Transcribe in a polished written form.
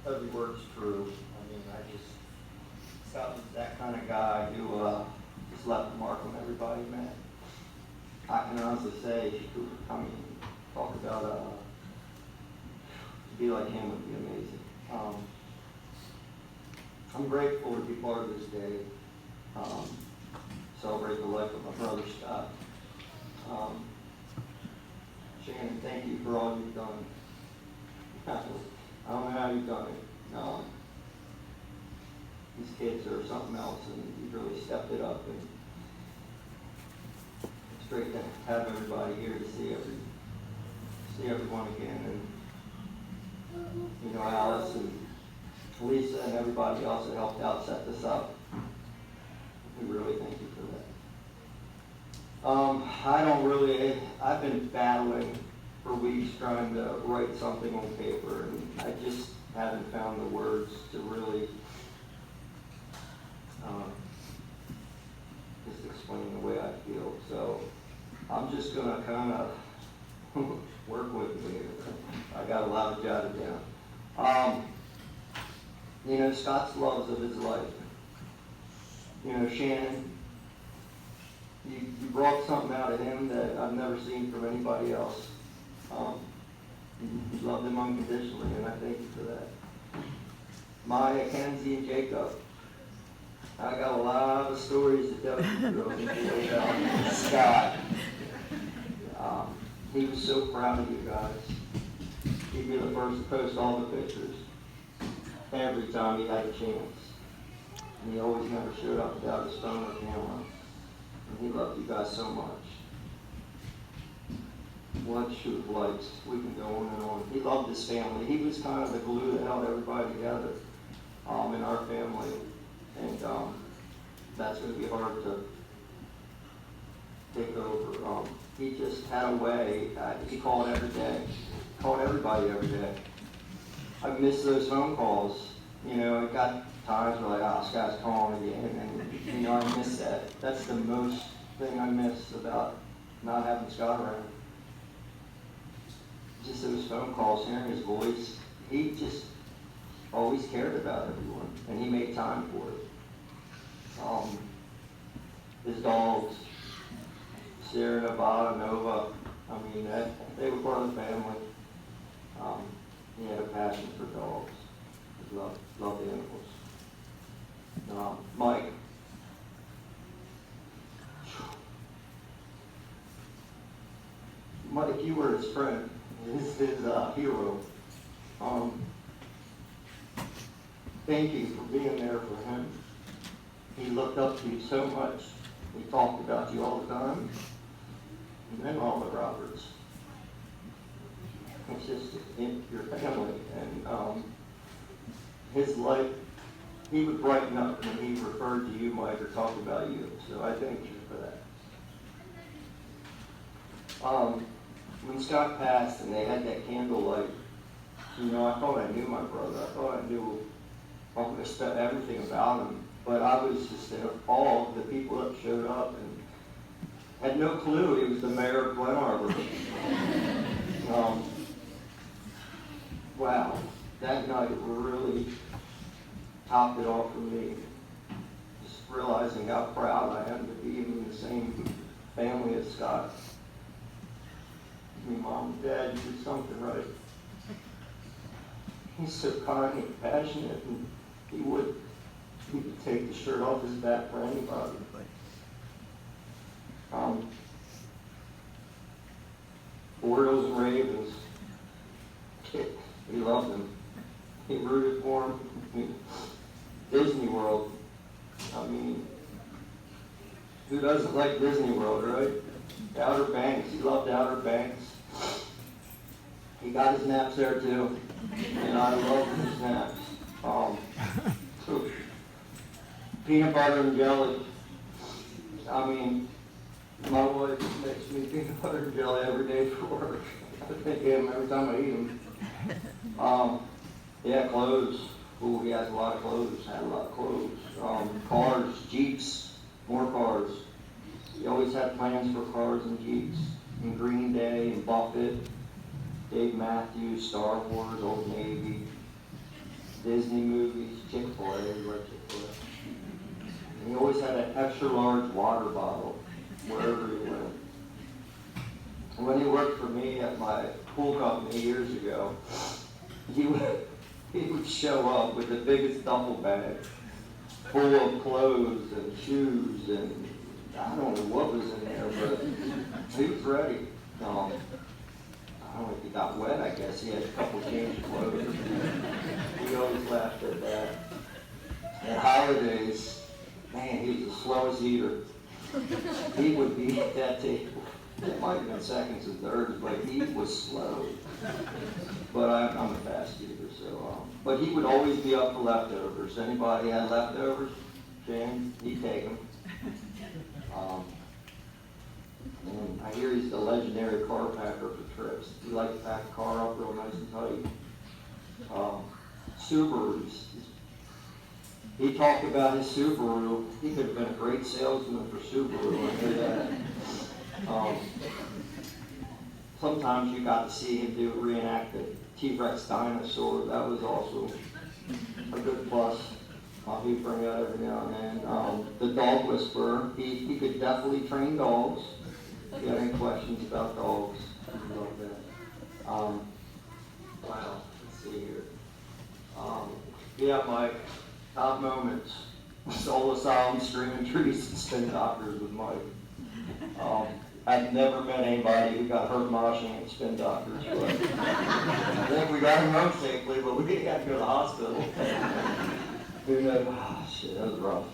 every word's true. I mean, Scott was that kind of guy who just left a mark on everybody, man. I can honestly say, if you could come and talk about, to be like him would be amazing. I'm grateful to be part of this day. Celebrate the life of my brother Scott. Shannon, thank you for all you've done. I don't know how you've done it. These kids are something else, and you've really stepped it up. And it's great to have everybody here to see everyone again. And you know, Alice and Lisa and everybody else that helped out set this up. We really thank you for that. I've been battling for weeks trying to write something on paper, and I just haven't found the words to really just explain the way I feel. So I'm just gonna kind of work with me. I got a lot of jotted down. You know, Scott's loves of his life. You know, Shannon, you brought something out of him that I've never seen from anybody else. You loved him unconditionally, and I thank you for that. Maya, Kenzie, and Jacob, I got a lot of stories to tell you about Scott. He was so proud of you guys. He'd be the first to post all the pictures every time he had a chance. And he always never showed up without his phone or camera. And he loved you guys so much. One shoot of lights, we can go on and on. He loved his family. He was kind of the glue that held everybody together in our family. And that's going to be hard to take over. He just had a way. He called every day. Called everybody every day. I miss those phone calls. You know, it got times where this guy's calling again, and you know, I miss that. That's the most thing I miss about not having Scott around. Just those phone calls, hearing his voice. He just always cared about everyone, and he made time for it. His dogs, Sierra Nevada, Nova, I mean, they were part of the family. He had a passion for dogs. He loved animals. Mike. Mike, you were his friend, his hero. Thank you for being there for him. He looked up to you so much. He talked about you all the time. And then all the Roberts. It's just your family. And his life, he would brighten up when he referred to you, Mike, or talked about you. So I thank you for that. When Scott passed and they had that candlelight, you know, I thought I knew my brother. I thought I knew almost everything about him. But I was just in awe of the people that showed up and had no clue he was the mayor of Glen Arbor. Wow, that night really topped it off for me. Just realizing how proud I am to be in the same family as Scott. I mean, Mom and Dad, you did something right. He's so kind and passionate, and he would take the shirt off his back for anybody. Orioles and Ravens, he loved them. He rooted for them. Disney World, I mean, who doesn't like Disney World, right? Outer Banks, he loved Outer Banks. He got his naps there too, and I love his naps. Peanut butter and jelly. I mean, my wife makes me peanut butter and jelly every day for work. I think of him every time I eat them. Yeah, clothes. Ooh, he has a lot of clothes. Had a lot of clothes. Cars, Jeeps, more cars. He always had plans for cars and Jeeps. And Green Day and Buffett, Dave Matthews, Star Wars, Old Navy. Disney movies, Chick-fil-A, he liked Chick-fil-A. And he always had an extra large water bottle wherever he went. And when he worked for me at my pool company years ago, he would show up with the biggest duffel bag full of clothes and shoes, and I don't know what was in there, but he was ready. I don't know if he got wet, I guess. He had a couple change of clothes. We always laughed at that. At holidays, man, he was the slowest eater. He would be at that table. It might have been seconds and thirds, but he was slow. But I'm a fast eater, so. But he would always be up for leftovers. Anybody had leftovers, James, he'd take them. And I hear he's the legendary car packer for trips. He likes to pack a car up real nice and tight. Subarus. He talked about his Subaru. He could have been a great salesman for Subaru. I hear that. Sometimes you got to see him reenact the T-Rex dinosaur. That was also a good plus. He'd bring it out every now and then. The dog whisperer. He could definitely train dogs. If you have any questions about dogs, I love that. Wow, let's see here. Yeah, my top moments. Soul Asylum, Streaming Trees, and Spin Doctors with Mike. I've never met anybody who got hurt moshing at Spin Doctors, but I think we got him home safely, but we had to go to the hospital. Who knows? Oh, shit, that was rough.